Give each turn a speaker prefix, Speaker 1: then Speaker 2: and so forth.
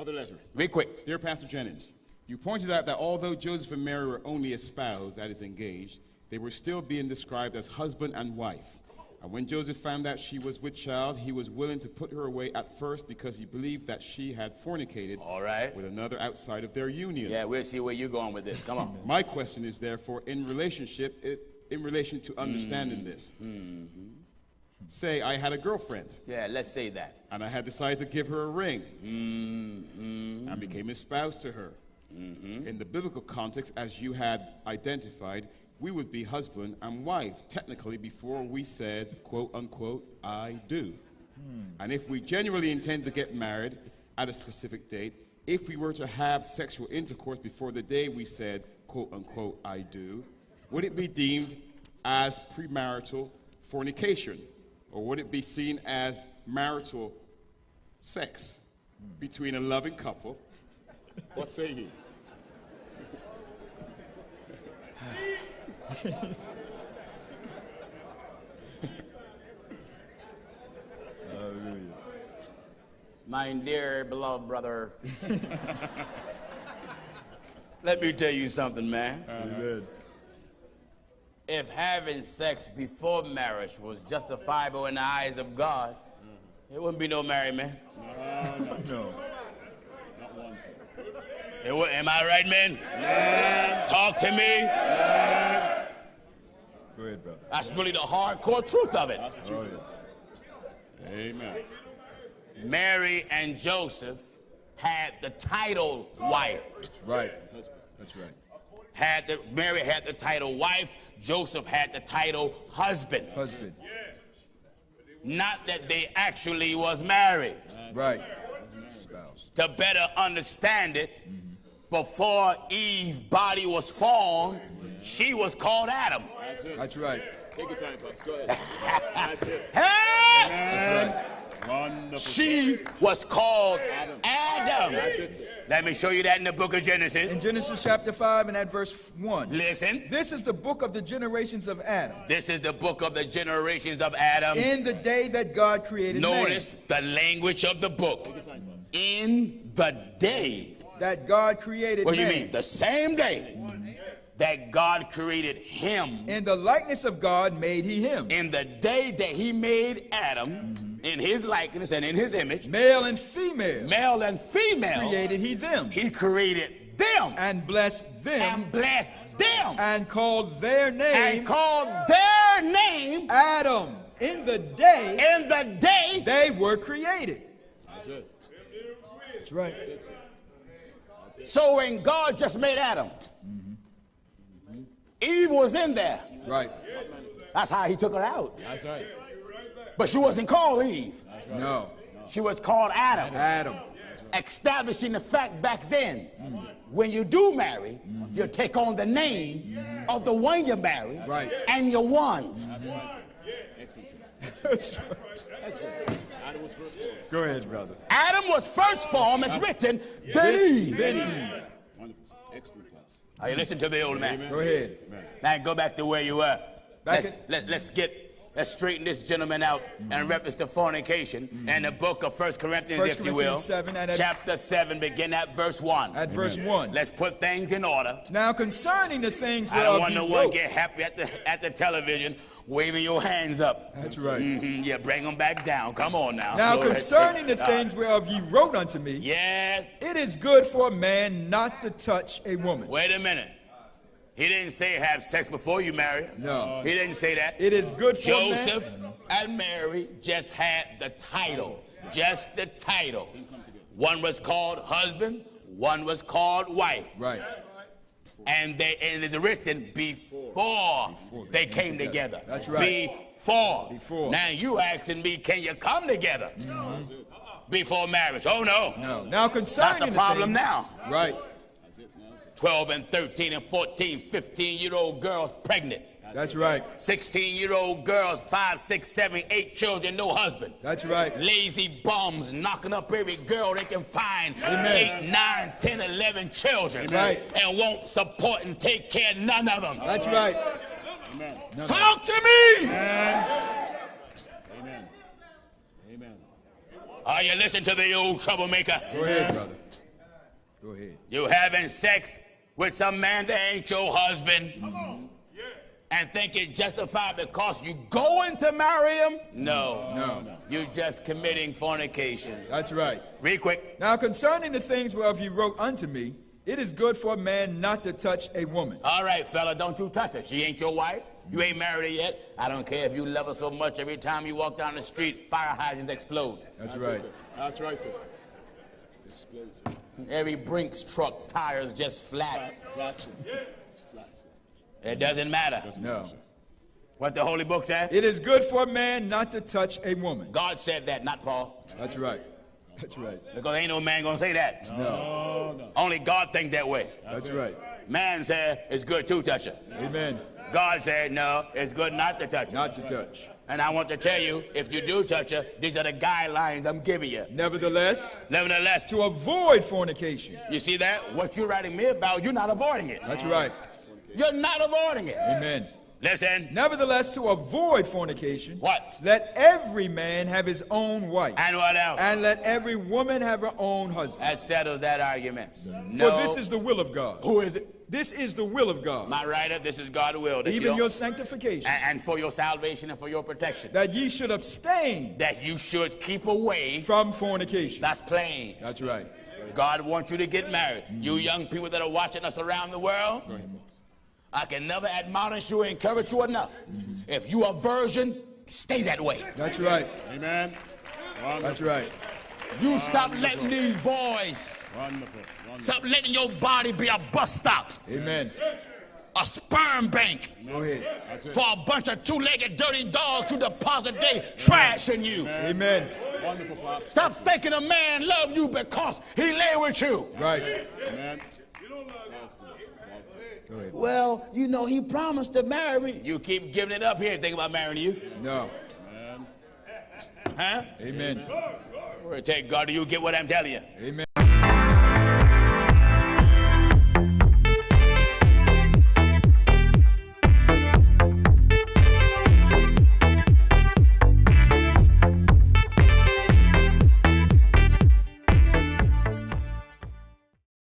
Speaker 1: Other letter.
Speaker 2: Real quick.
Speaker 1: Dear Pastor Jennings, you pointed out that although Joseph and Mary were only espoused, that is engaged, they were still being described as husband and wife. And when Joseph found out she was with child, he was willing to put her away at first because he believed that she had fornicated with another outside of their union.
Speaker 2: Yeah, we'll see where you're going with this. Come on.
Speaker 1: My question is therefore in relation to understanding this. Say I had a girlfriend.
Speaker 2: Yeah, let's say that.
Speaker 1: And I had decided to give her a ring. And became espoused to her. In the biblical context, as you had identified, we would be husband and wife, technically, before we said, quote unquote, I do. And if we genuinely intend to get married at a specific date, if we were to have sexual intercourse before the day we said, quote unquote, I do, would it be deemed as premarital fornication? Or would it be seen as marital sex between a loving couple? What say you?
Speaker 2: My dear beloved brother, let me tell you something, man. If having sex before marriage was justifiable in the eyes of God, it wouldn't be no married man.
Speaker 1: No.
Speaker 2: Not one. Am I right, man? Yeah. Talk to me.
Speaker 1: Yeah. Go ahead, brother.
Speaker 2: That's really the hardcore truth of it.
Speaker 1: That's the truth. Amen.
Speaker 2: Mary and Joseph had the title wife.
Speaker 1: Right. That's right.
Speaker 2: Mary had the title wife. Joseph had the title husband.
Speaker 1: Husband.
Speaker 2: Not that they actually was married.
Speaker 1: Right.
Speaker 2: Spouse. To better understand it, before Eve's body was formed, she was called Adam.
Speaker 1: That's it. That's right. Take your time, Pops. Go ahead. That's it.
Speaker 2: Hey!
Speaker 1: That's right. Wonderful.
Speaker 2: She was called Adam.
Speaker 1: That's it.
Speaker 2: Let me show you that in the book of Genesis.
Speaker 3: In Genesis chapter 5 and at verse 1.
Speaker 2: Listen.
Speaker 3: This is the book of the generations of Adam.
Speaker 2: This is the book of the generations of Adam.
Speaker 3: In the day that God created man.
Speaker 2: Notice the language of the book. In the day
Speaker 3: that God created
Speaker 2: man. What
Speaker 3: do
Speaker 2: do you mean? The same day that God created him.
Speaker 3: In the likeness of God made he him.
Speaker 2: In the day that he made Adam, in his likeness and in his image.
Speaker 3: Male and female.
Speaker 2: Male and female.
Speaker 3: Created he them.
Speaker 2: He created them.
Speaker 3: And blessed them.
Speaker 2: And blessed them.
Speaker 3: And called their name.
Speaker 2: And called their name.
Speaker 3: Adam. In the day.
Speaker 2: In the day.
Speaker 3: They were created.
Speaker 1: That's it.
Speaker 3: That's right.
Speaker 1: That's it.
Speaker 2: So when God just made Adam, Eve was in there.
Speaker 3: Right.
Speaker 2: That's how he took her out.
Speaker 1: That's right.
Speaker 2: But she wasn't called Eve.
Speaker 1: Right.
Speaker 3: No.
Speaker 2: She was called Adam.
Speaker 3: Adam.
Speaker 2: Establishing the fact back then, when you do marry, you take on the name of the one you marry, and you're one.
Speaker 1: That's right. Excellent.
Speaker 3: That's right.
Speaker 1: Excellent. Adam was first formed.
Speaker 3: Go ahead, brother.
Speaker 2: Adam was first formed, as written, then Eve.
Speaker 1: Wonderful. Excellent.
Speaker 2: Are you listening to the old man?
Speaker 1: Amen.
Speaker 3: Go ahead.
Speaker 1: Amen.
Speaker 2: Now go back to where you were. Let's straighten this gentleman out in reference to fornication. And the book of 1 Corinthians, if you will.
Speaker 3: 7 and
Speaker 2: chapter 7, begin at verse 1.
Speaker 3: At verse 1.
Speaker 2: Let's put things in order.
Speaker 3: Now concerning the things
Speaker 2: I don't
Speaker 3: whereof
Speaker 2: want
Speaker 3: he
Speaker 2: no one
Speaker 3: wrote.
Speaker 2: get happy at the television waving your hands up.
Speaker 3: That's right.
Speaker 2: Yeah, bring them back down. Come on now.
Speaker 3: Now
Speaker 2: Glory
Speaker 3: concerning
Speaker 2: to
Speaker 3: the
Speaker 2: God.
Speaker 3: things whereof ye wrote unto me.
Speaker 2: Yes.
Speaker 3: It is good for a man not to touch a woman.
Speaker 2: Wait a minute. He didn't say have sex before you marry.
Speaker 3: No.
Speaker 2: He didn't say that.
Speaker 3: It is good for
Speaker 2: Joseph
Speaker 3: a man.
Speaker 2: and Mary just had the title. Just the title. One was called husband, one was called wife.
Speaker 3: Right.
Speaker 2: And it is written before they came together.
Speaker 3: That's right.
Speaker 2: Before. Now you asking me, can you come together before marriage? Oh no.
Speaker 3: No. Now concerning
Speaker 2: that's the problem
Speaker 3: things,
Speaker 2: now.
Speaker 3: Right.
Speaker 2: 12 and 13 and 14, 15-year-old girls pregnant.
Speaker 3: That's right.
Speaker 2: 16-year-old girls, 5, 6, 7, 8 children, no husband.
Speaker 3: That's right.
Speaker 2: Lazy bums knocking up every girl they can find.
Speaker 3: Amen.
Speaker 2: 8, 9, 10, 11 children.
Speaker 3: Right.
Speaker 2: And won't support and take care of none of them.
Speaker 3: That's right.
Speaker 1: Amen.
Speaker 2: Talk to me!
Speaker 1: Amen. Amen.
Speaker 2: Are you listening to the old troublemaker?
Speaker 3: Go ahead, brother. Go ahead.
Speaker 2: You having sex with some man that ain't your husband. Come on. Yeah. And think it justified because you going to marry him? No. You just committing fornication.
Speaker 3: That's right.
Speaker 2: Read quick.
Speaker 3: Now concerning the things whereof you wrote unto me, it is good for a man not to touch a woman.
Speaker 2: All right, fella, don't you touch her. She ain't your wife. You ain't married her yet. I don't care if you love her so much. Every time you walk down the street, fire hydrants explode.
Speaker 3: That's right.
Speaker 1: That's right, sir. Explode, sir.
Speaker 2: Every Brinks truck tires just flat.
Speaker 1: Flat, sir. It's flat, sir.
Speaker 2: It doesn't matter.
Speaker 3: No.
Speaker 2: What the Holy Book said?
Speaker 3: It is good for a man not to touch a woman.
Speaker 2: God said that, not Paul.
Speaker 3: That's right. That's right.
Speaker 2: Because ain't no man gonna say that.
Speaker 3: No.
Speaker 2: Only God think that way.
Speaker 3: That's right.
Speaker 2: Man said it's good to touch her.
Speaker 3: Amen.
Speaker 2: God said no, it's good not to touch her.
Speaker 3: Not to touch.
Speaker 2: And I want to tell you, if you do touch her, these are the guidelines I'm giving you.
Speaker 3: Nevertheless,
Speaker 2: To
Speaker 3: avoid fornication.
Speaker 2: you see that? What you're writing me about, you're not avoiding it.
Speaker 3: That's right.
Speaker 2: You're not avoiding it.
Speaker 3: Amen.
Speaker 2: Listen.
Speaker 3: Nevertheless, to avoid fornication,
Speaker 2: What?
Speaker 3: let every man have his own wife,
Speaker 2: And what else?
Speaker 3: and let every woman have her own husband.
Speaker 2: That settles that argument.
Speaker 3: For this is the will of God.
Speaker 2: Who is it?
Speaker 3: This is the will of God,
Speaker 2: My writer, this is God's will. that
Speaker 3: even
Speaker 2: you
Speaker 3: your sanctification,
Speaker 2: and for your salvation and for your protection.
Speaker 3: that ye should abstain
Speaker 2: That you should keep away.
Speaker 3: from fornication.
Speaker 2: That's plain.
Speaker 3: That's right.
Speaker 2: God wants you to get married. You young people that are watching us around the world, I can never admonish you or encourage you enough. If you are a virgin, stay that way.
Speaker 3: That's right.
Speaker 1: Amen. Wonderful.
Speaker 3: That's right.
Speaker 2: You stop letting these boys,
Speaker 1: Wonderful.
Speaker 2: stop letting your body be a bus stop,
Speaker 3: Amen.
Speaker 2: a sperm bank
Speaker 3: Go ahead.
Speaker 1: That's it.
Speaker 2: for a bunch of two-legged dirty dogs who deposit their trash in you.
Speaker 3: Amen.
Speaker 1: Wonderful, Pops.
Speaker 2: Stop thinking a man love you because he lay with you.
Speaker 3: Right.
Speaker 1: Amen.
Speaker 3: Go ahead.
Speaker 2: Well, you know, he promised to marry me. You keep giving it up here and think about marrying you.
Speaker 3: No.
Speaker 2: Huh?
Speaker 3: Amen.
Speaker 2: Take God, do you get what I'm telling you?
Speaker 3: Amen.